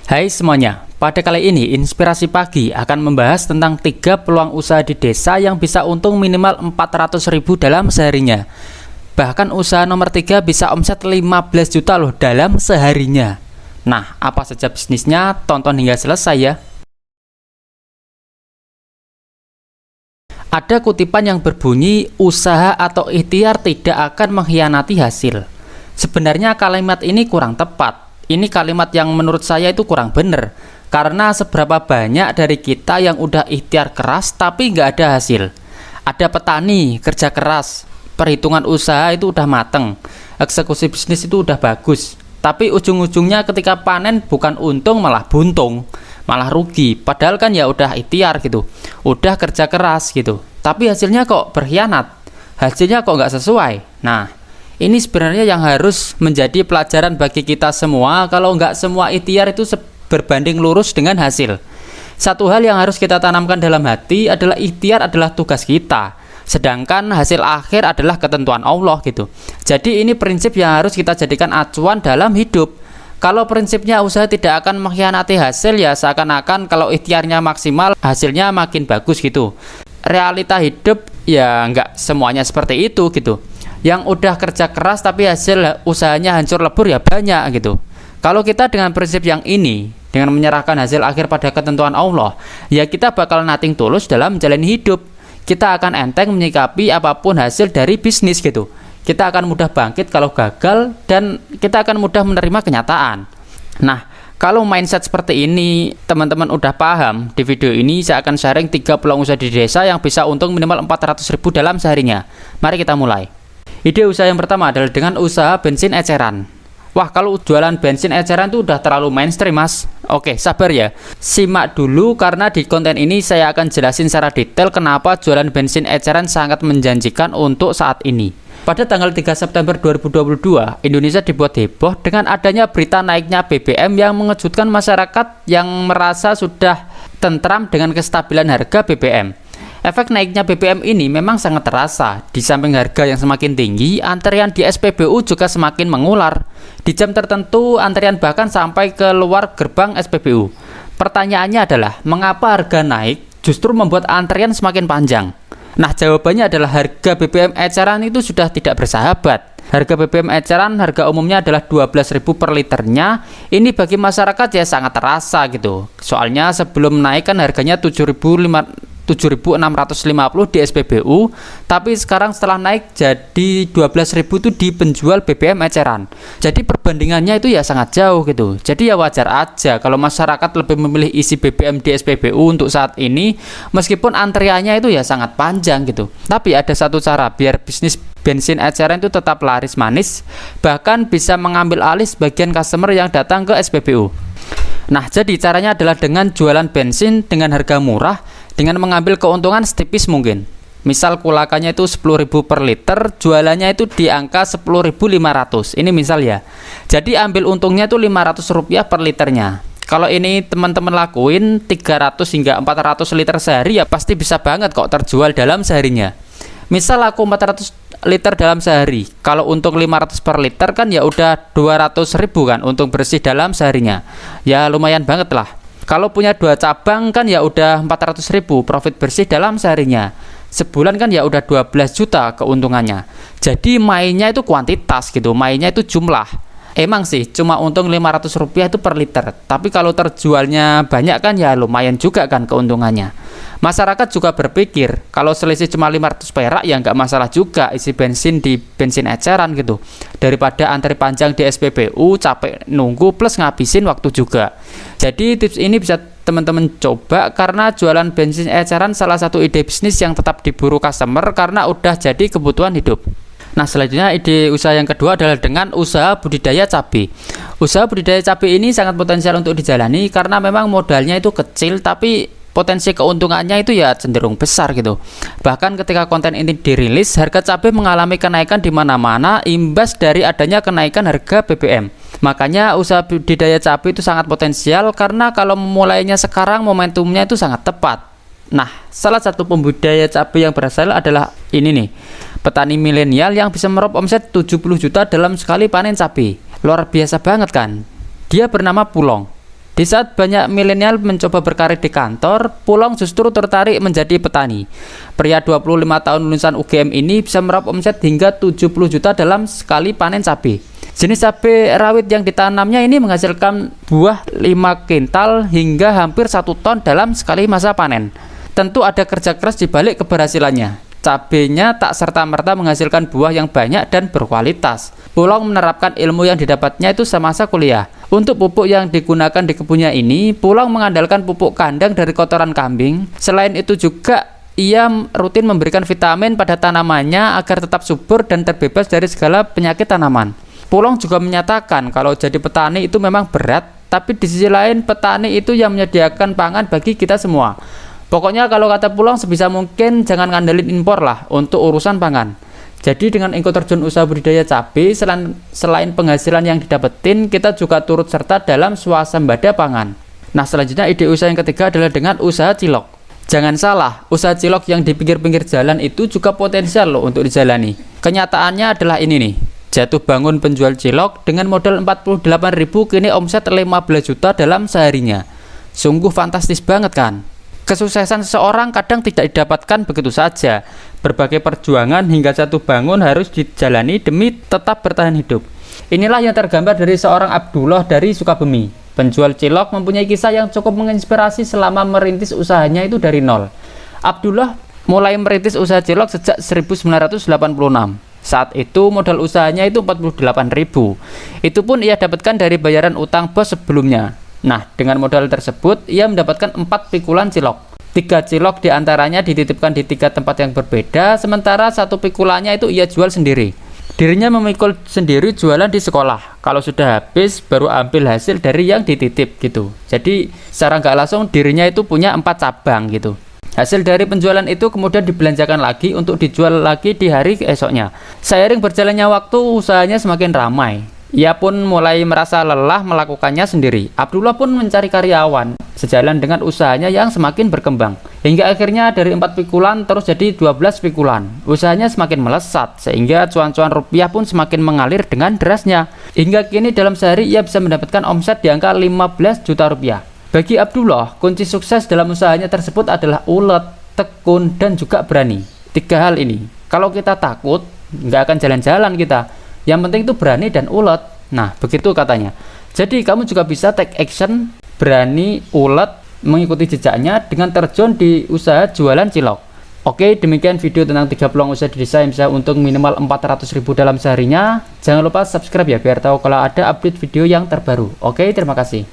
Hai semuanya, pada kali ini Inspirasi Pagi akan membahas tentang 3 peluang usaha di desa yang bisa untung minimal 400.000 dalam seharinya. Bahkan usaha nomor 3 bisa omset 15 juta loh dalam seharinya. Nah, apa saja bisnisnya? Tonton hingga selesai ya. Ada kutipan yang berbunyi, usaha atau ikhtiar tidak akan mengkhianati hasil. Sebenarnya kalimat ini kurang tepat. Ini kalimat yang menurut saya itu kurang bener. Karena seberapa banyak dari kita yang udah ikhtiar keras tapi nggak ada hasil. Ada petani kerja keras, perhitungan usaha itu udah mateng, eksekusi bisnis itu udah bagus, tapi ujung-ujungnya ketika panen bukan untung malah buntung, malah rugi. Padahal kan ya udah ikhtiar gitu, udah kerja keras gitu, tapi hasilnya kok berkhianat, hasilnya kok nggak sesuai. Nah, ini sebenarnya yang harus menjadi pelajaran bagi kita semua. Kalau nggak semua ikhtiar itu berbanding lurus dengan hasil. Satu hal yang harus kita tanamkan dalam hati adalah ikhtiar adalah tugas kita, sedangkan hasil akhir adalah ketentuan Allah gitu. Jadi ini prinsip yang harus kita jadikan acuan dalam hidup. Kalau prinsipnya usaha tidak akan mengkhianati hasil, ya seakan-akan kalau ikhtiarnya maksimal hasilnya makin bagus gitu. Realita hidup ya nggak semuanya seperti itu gitu. Yang udah kerja keras tapi hasil usahanya hancur lebur ya banyak gitu. Kalau kita dengan prinsip yang ini, dengan menyerahkan hasil akhir pada ketentuan Allah, ya kita bakal nothing tulus dalam menjalani hidup. Kita akan enteng menyikapi apapun hasil dari bisnis gitu. Kita akan mudah bangkit kalau gagal, dan kita akan mudah menerima kenyataan. Nah, kalau mindset seperti ini teman-teman udah paham, di video ini saya akan sharing 3 peluang usaha di desa yang bisa untung minimal 400.000 dalam seharinya. Mari kita mulai. Ide usaha yang pertama adalah dengan usaha bensin eceran. Wah, kalau jualan bensin eceran itu udah terlalu mainstream, Mas. Oke, sabar ya. Simak dulu karena di konten ini saya akan jelasin secara detail kenapa jualan bensin eceran sangat menjanjikan untuk saat ini. Pada tanggal 3 September 2022, Indonesia dibuat heboh dengan adanya berita naiknya BBM yang mengejutkan masyarakat yang merasa sudah tentram dengan kestabilan harga BBM. Efek naiknya BBM ini memang sangat terasa. Di samping harga yang semakin tinggi, antrian di SPBU juga semakin mengular. Di jam tertentu, antrian bahkan sampai ke luar gerbang SPBU. Pertanyaannya adalah, mengapa harga naik justru membuat antrian semakin panjang? Nah, jawabannya adalah harga BBM eceran itu sudah tidak bersahabat. Harga BBM eceran harga umumnya adalah 12.000 per liternya. Ini bagi masyarakat ya sangat terasa gitu. Soalnya sebelum naik kan harganya 7.650 di SPBU, tapi sekarang setelah naik jadi 12.000 itu di penjual BBM eceran. Jadi perbandingannya itu ya sangat jauh gitu. Jadi ya wajar aja kalau masyarakat lebih memilih isi BBM di SPBU untuk saat ini, meskipun antriannya itu ya sangat panjang gitu. Tapi ada satu cara biar bisnis bensin eceran itu tetap laris manis, bahkan bisa mengambil alih sebagian customer yang datang ke SPBU. Nah, jadi caranya adalah dengan jualan bensin dengan harga murah, dengan mengambil keuntungan setipis mungkin. Misal kulakannya itu 10.000 per liter, jualannya itu di angka 10.500. Ini misal ya. Jadi ambil untungnya itu Rp500 per liternya. Kalau ini teman-teman lakuin 300 hingga 400 liter sehari ya pasti bisa banget kok terjual dalam seharinya. Misal aku 400 liter dalam sehari, kalau untung 500 per liter kan ya udah 200.000 kan untung bersih dalam seharinya. Ya lumayan banget lah. Kalau punya 2 cabang kan ya udah 400.000 profit bersih dalam seharinya. Sebulan kan ya udah 12 juta keuntungannya. Jadi mainnya itu kuantitas gitu, mainnya itu jumlah. Emang sih cuma untung Rp500 itu per liter, tapi kalau terjualnya banyak kan ya lumayan juga kan keuntungannya. Masyarakat juga berpikir kalau selisih cuma 500 perak ya nggak masalah juga isi bensin di bensin eceran gitu, daripada antri panjang di SPBU capek nunggu plus ngabisin waktu juga. Jadi tips ini bisa teman-teman coba karena jualan bensin eceran salah satu ide bisnis yang tetap diburu customer karena udah jadi kebutuhan hidup. Nah, selanjutnya ide usaha yang kedua adalah dengan usaha budidaya cabai. Usaha budidaya cabai ini sangat potensial untuk dijalani karena memang modalnya itu kecil tapi potensi keuntungannya itu ya cenderung besar gitu. Bahkan ketika konten ini dirilis, harga cabai mengalami kenaikan di mana-mana imbas dari adanya kenaikan harga BBM. Makanya usaha budidaya cabai itu sangat potensial karena kalau memulainya sekarang momentumnya itu sangat tepat. Nah, salah satu pembudidaya cabai yang berhasil adalah ini nih, petani milenial yang bisa meraup omset 70 juta dalam sekali panen cabai. Luar biasa banget kan? Dia bernama Pulong. Di saat banyak milenial mencoba berkarir di kantor, Pulong justru tertarik menjadi petani. Pria 25 tahun lulusan UGM ini bisa meraup omset hingga 70 juta dalam sekali panen cabai. Jenis cabai rawit yang ditanamnya ini menghasilkan buah 5 kintal hingga hampir 1 ton dalam sekali masa panen. Tentu ada kerja keras di balik keberhasilannya. Cabenya tak serta-merta menghasilkan buah yang banyak dan berkualitas. Pulong menerapkan ilmu yang didapatnya itu semasa kuliah. Untuk pupuk yang digunakan di kebunnya ini, Pulong mengandalkan pupuk kandang dari kotoran kambing. Selain itu juga ia rutin memberikan vitamin pada tanamannya agar tetap subur dan terbebas dari segala penyakit tanaman. Pulong juga menyatakan kalau jadi petani itu memang berat, tapi di sisi lain petani itu yang menyediakan pangan bagi kita semua. Pokoknya kalau kata Pulong sebisa mungkin jangan ngandelin impor lah untuk urusan pangan. Jadi dengan ikut terjun usaha budidaya cabai, selain penghasilan yang didapetin, kita juga turut serta dalam swasembada pangan. Nah, selanjutnya ide usaha yang ketiga adalah dengan usaha cilok. Jangan salah, usaha cilok yang di pinggir-pinggir jalan itu juga potensial loh untuk dijalani. Kenyataannya adalah ini nih. Jatuh bangun penjual cilok dengan modal 48.000 kini omset 15 juta dalam seharinya. Sungguh fantastis banget kan? Kesuksesan seseorang kadang tidak didapatkan begitu saja. Berbagai perjuangan hingga jatuh bangun harus dijalani demi tetap bertahan hidup. Inilah yang tergambar dari seorang Abdullah dari Sukabumi. Penjual cilok mempunyai kisah yang cukup menginspirasi selama merintis usahanya itu dari nol. Abdullah mulai merintis usaha cilok sejak 1986. Saat itu modal usahanya itu 48.000. Itu pun ia dapatkan dari bayaran utang bos sebelumnya. Nah, dengan modal tersebut, ia mendapatkan 4 pikulan cilok. 3 cilok diantaranya dititipkan di 3 tempat yang berbeda, sementara 1 pikulannya itu ia jual sendiri. Dirinya memikul sendiri jualan di sekolah. Kalau sudah habis, baru ambil hasil dari yang dititip gitu. Jadi, secara nggak langsung dirinya itu punya 4 cabang gitu. Hasil dari penjualan itu kemudian dibelanjakan lagi untuk dijual lagi di hari esoknya. Seiring berjalannya waktu, usahanya semakin ramai. Ia pun mulai merasa lelah melakukannya sendiri. Abdullah pun mencari karyawan, sejalan dengan usahanya yang semakin berkembang. Hingga akhirnya dari 4 pikulan terus jadi 12 pikulan. Usahanya semakin melesat, sehingga cuan-cuan rupiah pun semakin mengalir dengan derasnya. Hingga kini dalam sehari ia bisa mendapatkan omset di angka 15 juta rupiah. Bagi Abdullah, kunci sukses dalam usahanya tersebut adalah ulet, tekun, dan juga berani. 3 hal ini. Kalau kita takut, nggak akan jalan-jalan kita. Yang penting itu berani dan ulet. Nah, begitu katanya. Jadi kamu juga bisa take action, berani, ulet, mengikuti jejaknya dengan terjun di usaha jualan cilok. Oke, demikian video tentang 3 peluang usaha di desa yang bisa untung minimal 400.000 dalam seharinya. Jangan lupa subscribe ya biar tahu kalau ada update video yang terbaru. Oke, terima kasih.